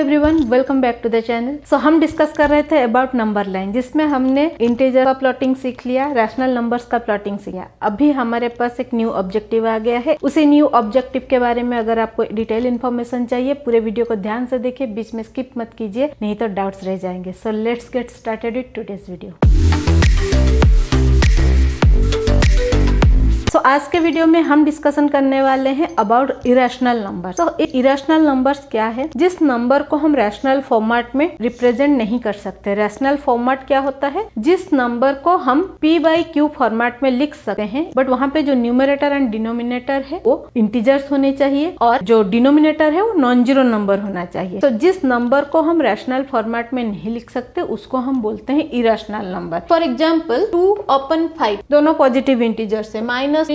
Everyone, welcome back to the channel. So हम discuss कर रहे थे अबाउट नंबर लाइन, जिसमें हमने इंटीजर का प्लॉटिंग सीख लिया, रैशनल नंबर्स का प्लॉटिंग सीख लिया। अभी हमारे पास एक न्यू ऑब्जेक्टिव आ गया है। उसी न्यू ऑब्जेक्टिव के बारे में अगर आपको डिटेल इन्फॉर्मेशन चाहिए, पूरे वीडियो को ध्यान से देखिए, बीच में स्किप मत कीजिए, नहीं तो डाउट्स रह जाएंगे। So let's get started with today's video. आज के वीडियो में हम डिस्कशन करने वाले हैं अबाउट इरेशनल नंबर। तो इरेशनल नंबर्स क्या है? जिस नंबर को हम रैशनल फॉर्मेट में रिप्रेजेंट नहीं कर सकते। रैशनल फॉर्मेट क्या होता है? जिस नंबर को हम p/q फॉर्मेट में लिख सकते हैं, बट वहाँ पे जो न्यूमरेटर एंड डिनोमिनेटर है वो इंटीजर्स होने चाहिए और जो डिनोमिनेटर है वो नॉन जीरो नंबर होना चाहिए। तो जिस नंबर को हम रैशनल फॉर्मेट में नहीं लिख सकते उसको हम बोलते हैं इरेशनल नंबर। फॉर एग्जाम्पल 2/5 दोनों पॉजिटिव इंटीजर्स है, -3/4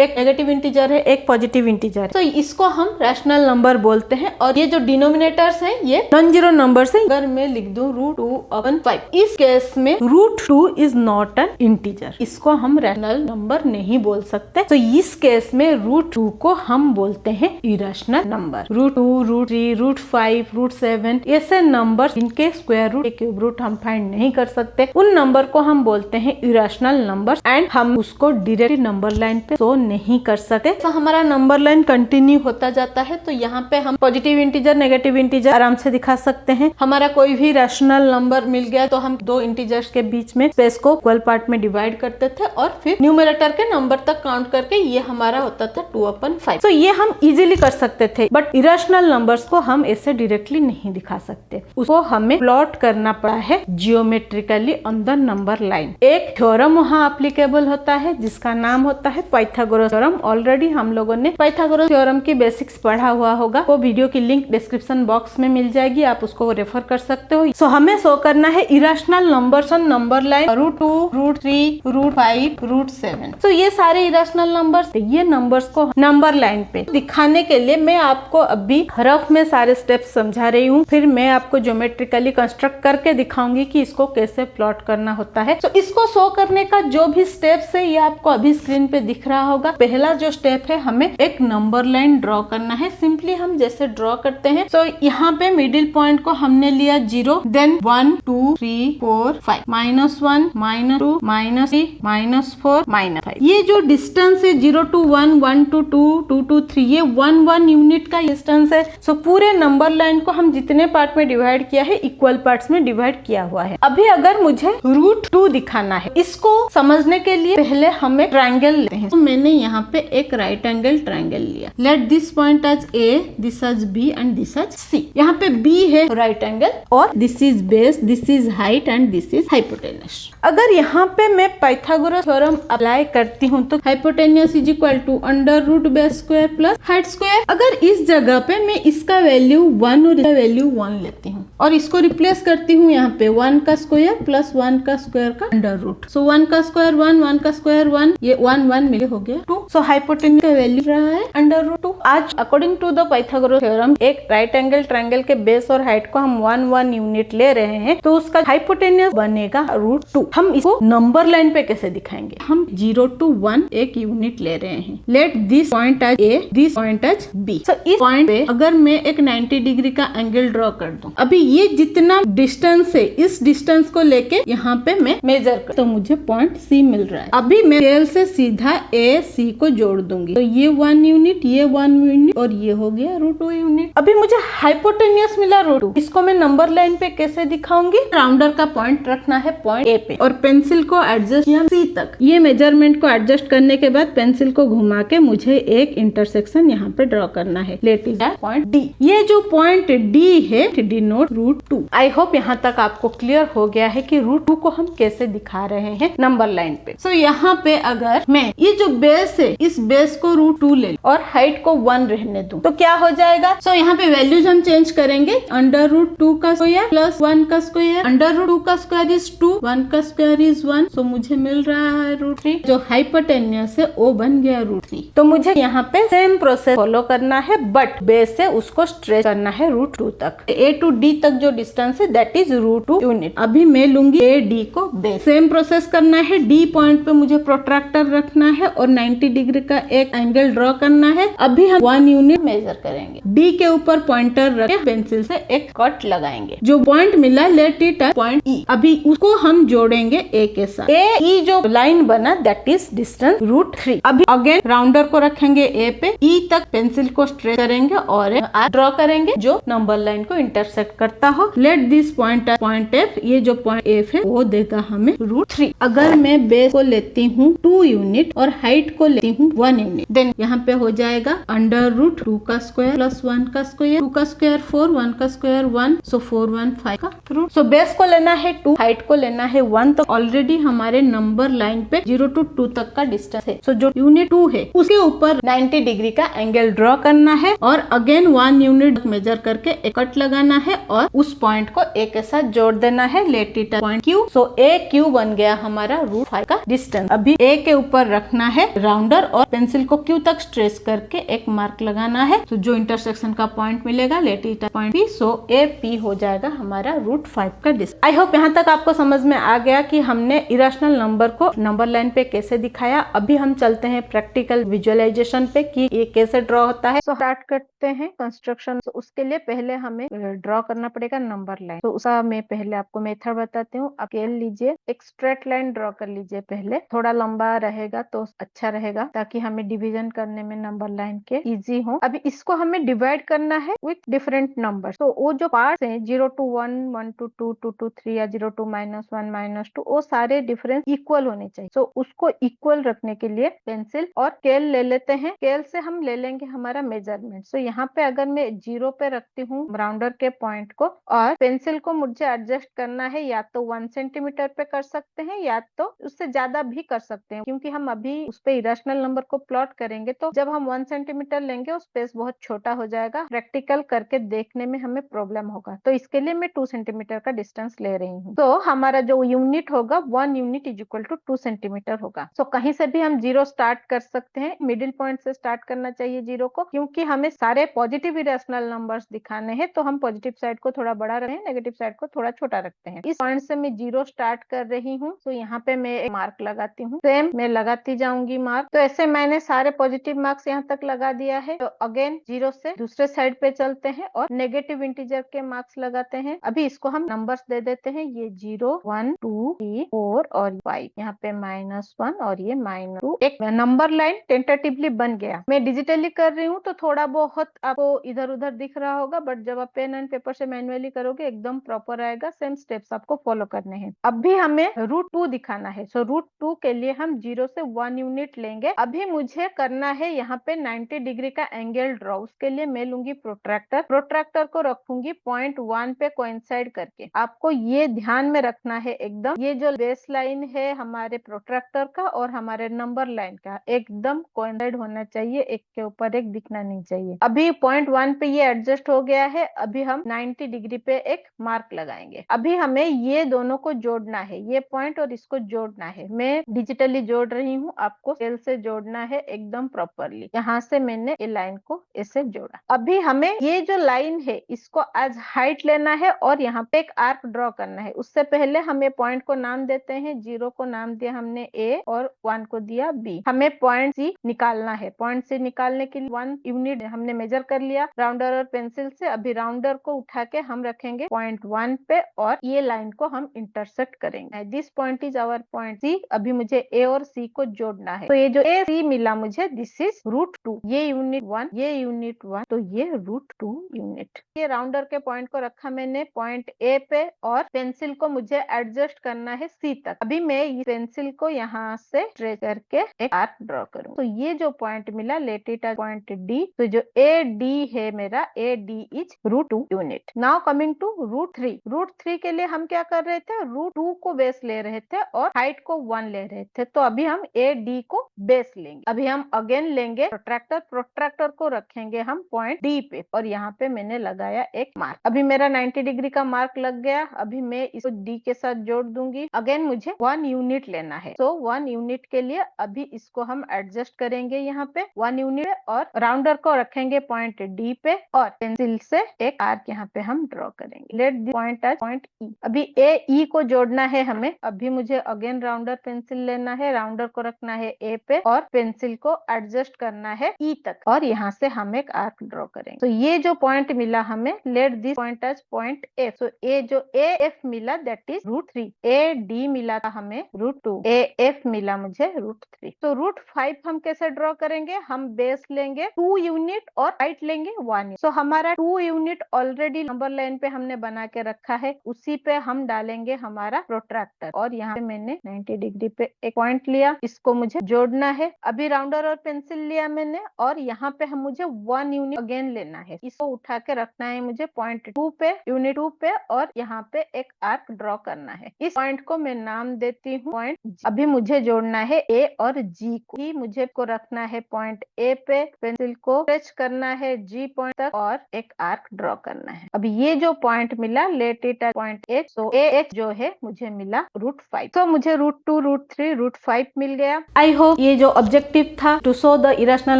एक नेगेटिव इंटीजर है, एक पॉजिटिव इंटीजर है। तो इसको हम रैशनल नंबर बोलते हैं। और ये जो डिनोमिनेटर्स हैं ये नॉन जीरो नंबर है। अगर मैं लिख दूं √2/5, इस केस में √2 इज नॉट एन इंटीजर, इसको हम रैशनल नंबर नहीं बोल सकते। तो इस केस में √2 को हम बोलते हैं इरेशनल नंबर। √2, √3, √5, √7 ऐसे नंबर जिनके स्क्वायर रूट, क्यूब रूट हम फाइंड नहीं कर सकते, उन नंबर को हम बोलते हैं इरेशनल नंबर एंड हम उसको डायरेक्ट नंबर लाइन पे शो नहीं कर सकते। तो हमारा नंबर लाइन कंटिन्यू होता जाता है। तो यहाँ पे हम पॉजिटिव इंटीजर, नेगेटिव इंटीजर आराम से दिखा सकते हैं। हमारा कोई भी रैशनल नंबर मिल गया तो हम दो इंटीजर्स के बीच में स्पेस को इक्वल पार्ट में डिवाइड करते थे और फिर न्यूमरेटर के नंबर तक काउंट करके ये हमारा होता था 2/5। तो ये हम इजीली कर सकते थे, बट इरेशनल नंबर्स को हम ऐसे डायरेक्टली नहीं दिखा सकते। उसको हमें प्लॉट करना पड़ा है geometrically on the number line. एक थ्योरम वहाँ एप्लीकेबल होता है जिसका नाम होता है पाइथागोरस थ्योरम। ऑलरेडी हम लोगों ने पाइथागोरस थ्योरम की बेसिक्स पढ़ा हुआ होगा, वो वीडियो की लिंक डिस्क्रिप्शन बॉक्स में मिल जाएगी, आप उसको रेफर कर सकते हो। सो हमें शो करना है irrational numbers on number line √2, √3, √5, √7। तो ये सारे इरेशनल नंबर्स, ये नंबर्स को नंबर लाइन पे दिखाने के लिए मैं आपको अभी रफ में सारे स्टेप्स समझा रही हूँ, फिर मैं आपको ज्योमेट्रिकली कंस्ट्रक्ट करके दिखाऊंगी कि इसको कैसे प्लॉट करना होता है। तो इसको शो करने का जो भी स्टेप्स है ये आपको अभी स्क्रीन पे दिख रहा होगा। पहला जो स्टेप है, हमें एक नंबर लाइन ड्रॉ करना है। सिंपली हम जैसे ड्रॉ करते हैं, तो यहाँ पे मिडिल पॉइंट को हमने लिया 0, देन 1, 2, 3, 4, 5, -1, -2, -3, -4, -5। ये जो डिस्टेंस है 0 to 1, 1 to 2, 2 to 3, ये 1 यूनिट का डिस्टेंस है। सो पूरे नंबर लाइन को हम जितने पार्ट में डिवाइड किया है, इक्वल पार्ट्स में डिवाइड किया हुआ है। अभी अगर मुझे √2 दिखाना है, इसको समझने के लिए पहले हमें ट्रायंगल लेते हैं। तो मैंने यहाँ पे एक राइट एंगल ट्रायंगल लिया। Let this point as A, this as B and this as C। यहाँ पे B है राइट एंगल और this is base, this is height and this is hypotenuse. अगर यहाँ पे मैं पाइथागोरस थ्योरम अप्लाई करती हूँ तो hypotenuse is equal to √ base square plus height square. अगर इस जगह पे मैं इसका वैल्यू 1 और इसका वैल्यू 1 लेती हूँ और इसको रिप्लेस करती हूँ यहाँ पे 1 का स्क्वायर प्लस 1 का स्क्वायर का √। सो 1 का स्क्वायर 1, 1 का स्क्वायर 1, ये 1 मिले हो गया 2। सो हाइपोटेनस का वैल्यू रहा है √2। आज according to the Pythagoras theorem एक राइट एंगल ट्रायंगल के बेस और हाइट को हम 1 यूनिट ले रहे हैं, तो उसका हाइपोटेनस बनेगा √2। हम इसको नंबर लाइन पे कैसे दिखाएंगे? हम 0 to 1 एक यूनिट ले रहे हैं। Let this point as A, this point as B। So इस पॉइंट पे अगर मैं एक 90 डिग्री का एंगल ड्रॉ कर दूं, अभी ये जितना डिस्टेंस है, इस डिस्टेंस को लेके यहाँ पे मैं मेजर कर, तो मुझे पॉइंट C मिल रहा है। अभी मैं स्केल से सीधा A, C को जोड़ दूंगी, तो ये 1 यूनिट, ये 1 यूनिट और ये हो गया √2 यूनिट। अभी मुझे हाइपोटेनस मिला √2। इसको मैं नंबर लाइन पे कैसे दिखाऊंगी? राउंडर का पॉइंट रखना है पॉइंट A पे और पेंसिल को एडजस्ट यहाँ C तक। ये मेजरमेंट को एडजस्ट करने के बाद पेंसिल को घुमा के मुझे एक इंटरसेक्शन यहाँ पे ड्रॉ करना है। Let it at point D। ये जो पॉइंट D है, डिनोट √2। आई होप यहाँ तक आपको क्लियर हो गया है कि √2 को हम कैसे दिखा रहे हैं नंबर लाइन पे। सो यहाँ पे अगर मैं ये जो बेस है, इस बेस को √2 ले और हाइट को 1 रहने दूं, तो क्या हो जाएगा? सो यहाँ पे वैल्यूज हम चेंज करेंगे। √2 का स्क्वायर प्लस 1 का स्क्वायर, √2 का स्क्वायर इज 2, 1 का स्क्वायर इज 1। सो मुझे मिल रहा है √3। जो हाइपोटेनस है वो बन गया √3। तो मुझे यहाँ पे सेम प्रोसेस फॉलो करना है, बट बेस से उसको स्ट्रेच करना है √2 तक। A to D तक जो डिस्टेंस है दैट इज √2 यूनिट। अभी मैं लूंगी AD को बेस। सेम प्रोसेस करना है। D पॉइंट पे मुझे प्रोट्रैक्टर रखना है और 90 डिग्री का एक एंगल ड्रॉ करना है। अभी हम 1 यूनिट मेजर करेंगे। डी के ऊपर पॉइंटर रख के पेंसिल से एक कट लगाएंगे। जो पॉइंट मिला let it as point E. अभी उसको हम जोड़ेंगे ए के साथ। ए ई जो लाइन बना दैट इज डिस्टेंस √3। अभी अगेन राउंडर को रखेंगे ए पे, ई तक पेंसिल को स्ट्रेच करेंगे और ड्रॉ करेंगे जो नंबर लाइन को इंटरसेक्ट करता हो। Late this point F. ये जो पॉइंट एफ है वो देगा हमें √3। अगर मैं बेस को लेती हूँ 2 यूनिट और हाइट को लेती हूँ 1 यूनिट, देन यहाँ पे हो जाएगा √2 का स्क्वायर प्लस 1 का स्क्वायर, 2 का स्क्वायर 4, 1 का स्क्वायर 1, सो 4 1 5 का रूट। सो बेस को लेना है 2, हाइट को लेना है 1। तो ऑलरेडी हमारे नंबर लाइन पे 0 to 2 तक का डिस्टेंस है। सो जो यूनिट 2 है उसके ऊपर 90 डिग्री का एंगल ड्रॉ करना है और अगेन 1 यूनिट मेजर करके एक कट लगाना है और उस पॉइंट को ए के साथ जोड़ देना है। Let it point Q. So A Q बन गया हमारा √5 का डिस्टेंस। अभी ए के ऊपर रखना है राउंडर और पेंसिल को क्यू तक स्ट्रेच करके एक मार्क लगाना है। तो जो इंटरसेक्शन का पॉइंट मिलेगा let it point P. So A P हो जाएगा हमारा √5 का डिस्टेंस। आई होप यहाँ तक आपको समझ में आ गया कि हमने इरेशनल नंबर को नंबर लाइन पे कैसे दिखाया। अभी हम चलते हैं प्रैक्टिकल विजुअलाइजेशन पे कि ये कैसे ड्रॉ होता है। तो स्टार्ट करते हैं कंस्ट्रक्शन। तो उसके लिए पहले हमें ड्रॉ करना पड़ेगा नंबर लाइन। तो उसका मैं पहले आपको मेथड बताती हूँ। आप स्केल लीजिए, एक स्ट्रेट लाइन ड्रॉ कर लीजिए। पहले थोड़ा लंबा रहेगा तो अच्छा रहेगा ताकि हमें डिवीजन करने में नंबर लाइन के इजी हो। अभी इसको हमें डिवाइड करना है विथ डिफरेंट नंबर। तो वो जो पार्ट है 0 to 1, 1 to 2, 2 to 3 या 0 to -1, -2, वो सारे डिफरेंस इक्वल होने चाहिए। तो उसको इक्वल रखने के लिए पेंसिल और स्केल ले लेते हैं। स्केल से हम ले लेंगे हमारा मेजरमेंट। तो यहाँ पे अगर मैं 0 पे रखती हूँ राउंडर के पॉइंट को और पेंसिल को मुझे एडजस्ट करना है, या तो 1 सेंटीमीटर पे कर सकते हैं या तो उससे ज्यादा भी कर सकते हैं, क्योंकि हम अभी उस पे इरेशनल नंबर को प्लॉट करेंगे। तो जब हम 1 सेंटीमीटर लेंगे उस स्पेस बहुत छोटा हो जाएगा, प्रैक्टिकल करके देखने में हमें प्रॉब्लम होगा। तो इसके लिए मैं 2 सेंटीमीटर का डिस्टेंस ले रही हूँ। तो हमारा जो यूनिट होगा 1 unit is equal to 2 centimetre होगा। सो कहीं से भी हम 0 स्टार्ट कर सकते हैं। मिडिल पॉइंट से स्टार्ट करना चाहिए 0 को, क्योंकि हमें सारे पॉजिटिव इरेशनल नंबर्स दिखाने हैं। तो हम पॉजिटिव साइड को थोड़ा बड़ा रखते हैं, नेगेटिव साइड को थोड़ा छोटा रखते हैं। इस पॉइंट से मैं 0 स्टार्ट कर रही हूँ। तो यहाँ पे मैं एक मार्क लगाती हूँ। सेम मैं लगाती जाऊंगी मार्क। तो ऐसे मैंने सारे पॉजिटिव मार्क्स यहाँ तक लगा दिया है। तो अगेन 0 से दूसरे साइड पे चलते हैं और नेगेटिव इंटीजर के मार्क्स लगाते हैं। अभी इसको हम नंबर्स दे देते हैं। ये 0, 1, 2, 3, 4 और 5। यहाँ पे -1 और ये -2। एक नंबर लाइन टेंटेटिवली बन गया। मैं डिजिटली कर रही हूँ तो थोड़ा बहुत आपको इधर उधर दिख रहा होगा, बट जब आप पेन एंड पेपर से मैन्युअली करोगे एकदम प्रॉपर आएगा। सेम स्टेप्स आपको फॉलो करने हैं। अभी हमें √2 दिखाना है। सो √2 के लिए हम 0 से 1 यूनिट लेंगे। अभी मुझे करना है यहाँ पे 90 डिग्री का एंगल ड्रॉ। उसके लिए मैं लूंगी प्रोट्रैक्टर। प्रोट्रैक्टर को रखूंगी पॉइंट 1 पे कोइंसाइड करके। आपको ये ध्यान में रखना है एकदम, ये जो बेस लाइन है हमारे प्रोट्रैक्टर का और हमारे नंबर लाइन का एकदम कोइंसाइड होना चाहिए, एक के ऊपर एक दिखना नहीं चाहिए। अभी पॉइंट 1 पे ये एडजस्ट हो गया है। अभी हम 90 डिग्री पे एक मार्क लगाएंगे। अभी हमें ये दोनों को जोड़ना है, ये पॉइंट और इसको जोड़ना है। मैं डिजिटली जोड़ रही हूँ, आपको स्केल से जोड़ना है एकदम प्रॉपरली। यहाँ से मैंने ये लाइन को ऐसे जोड़ा। अभी हमें ये जो लाइन है इसको एज हाइट लेना है और यहाँ पे एक आर्क ड्रॉ करना है। उससे पहले हमें पॉइंट को नाम देते हैं। 0 को नाम दिया हमने A और 1 को दिया B। हमें पॉइंट C निकालना है। पॉइंट C निकालने के लिए 1 यूनिट हमने मेजर कर लिया राउंडर और पेंसिल से। अभी राउंडर को उठा के हम रखेंगे पॉइंट 1 पे और ये लाइन को हम इंटरसेक्ट करेंगे। This point is our point C। अभी मुझे A और C को जोड़ना है। तो ये जो A C मिला मुझे, दिस इज √2। ये यूनिट 1, ये यूनिट 1, तो ये √2 यूनिट। ये राउंडर के पॉइंट को रखा मैंने पॉइंट A पे और पेंसिल को मुझे एडजस्ट करना है C तक। अभी मैं ये पेंसिल को यहाँ से ट्रेस करके एक आर्क ड्रॉ करूँ। तो ये जो पॉइंट मिला let it as point D। तो जो AD है मेरा, AD इज √2 यूनिट। Now coming to √3। √3 के लिए हम क्या कर रहे थे, √2 को बेस ले रहे थे और हाइट को 1 ले रहे थे। तो अभी हम AD को बेस लेंगे। अभी हम अगेन लेंगे प्रोट्रैक्टर। प्रोट्रैक्टर को रखेंगे हम पॉइंट D पे और यहाँ पे मैंने लगाया एक मार्क। अभी मेरा 90 डिग्री का मार्क लग गया। अभी मैं इसको D के साथ जोड़ दूंगी। अगेन मुझे 1 यूनिट लेना है। तो 1 यूनिट के लिए अभी इसको हम एडजस्ट करेंगे यहाँ पे 1 यूनिट और राउंडर को रखेंगे पॉइंट D पे और पेंसिल से एक आर्क यहाँ पे हम ड्रॉ करेंगे। Let the point as point E। अभी A E को जोड़ना है हमें। अभी मुझे अगेन राउंडर पेंसिल लेना है। राउंडर राउंडर को रखना है ए पे और पेंसिल को एडजस्ट करना है ई तक और यहाँ से हम एक आर्क ड्रॉ करेंगे। तो ये जो पॉइंट मिला हमें, let this point as point F. तो ए जो ए एफ मिला दैट इज √3। ए डी मिला था हमें √2, ए एफ मिला मुझे √3। तो √5 हम कैसे ड्रॉ करेंगे? हम बेस लेंगे 2 यूनिट और हाइट लेंगे 1 यूनिट। तो हमारा 2 यूनिट ऑलरेडी नंबर लाइन पे हमने बना के रखा है, उसी पे हम डालेंगे हमारा प्रोट्रैक्टर और यहाँ पे मैंने 90 डिग्री पे एक पॉइंट लिया, इसको मुझे जोड़ना है। अभी राउंडर और पेंसिल लिया मैंने और यहाँ पे हम मुझे 1 यूनिट अगेन लेना है, इसको उठा के रखना है मुझे पॉइंट 2 पे, यूनिट 2 पे और यहाँ पे एक आर्क ड्रॉ करना है। इस पॉइंट को मैं नाम देती हूँ पॉइंट जी। अभी मुझे जोड़ना है ए और जी को, मुझे को रखना है पॉइंट ए पे, पेंसिल को स्ट्रेच करना है जी पॉइंट तक और एक आर्क ड्रॉ करना है। अब ये जो पॉइंट मिला let it at point H. So A H जो है मुझे मिला √5। तो मुझे √2, √3, √5 मिल गया। आई होप ये जो ऑब्जेक्टिव था to show the irrational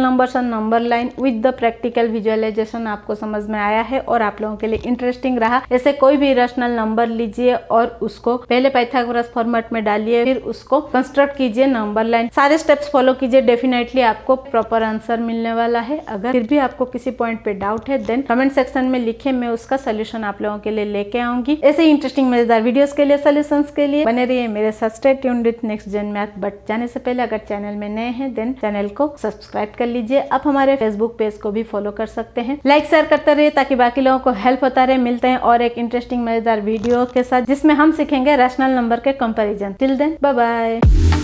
numbers on number line with the practical visualisation आपको समझ में आया है और आप लोगों के लिए इंटरेस्टिंग रहा। ऐसे कोई भी इरेशनल नंबर लीजिए और उसको पहले पाइथागोरस फॉर्मेट में डालिए, फिर उसको कंस्ट्रक्ट कीजिए नंबर लाइन, सारे स्टेप्स फॉलो कीजिए, डेफिनेटली आपको प्रॉपर आंसर मिलने वाला है। अगर फिर भी आपको किसी पॉइंट पे डाउट है देन कमेंट सेक्शन में लिखे, मैं उसका सोल्यूशन आप लोगों के लिए लेके आऊंगी। ऐसे ही इंटरेस्टिंग मजेदार वीडियोस के लिए, सोल्यूशंस के लिए बने रहिए मेरे साथ। Stay tuned with next gen math. But जाने से पहले अगर चैनल में नए हैं देन चैनल को सब्सक्राइब कर लीजिए। आप हमारे फेसबुक पेज को भी फॉलो कर सकते हैं। लाइक शेयर करते रहिए ताकि बाकी लोगों को हेल्प होता रहे। मिलते हैं और एक इंटरेस्टिंग मजेदार वीडियो के साथ जिसमें हम सीखेंगे रैशनल नंबर के comparison. Till then bye bye.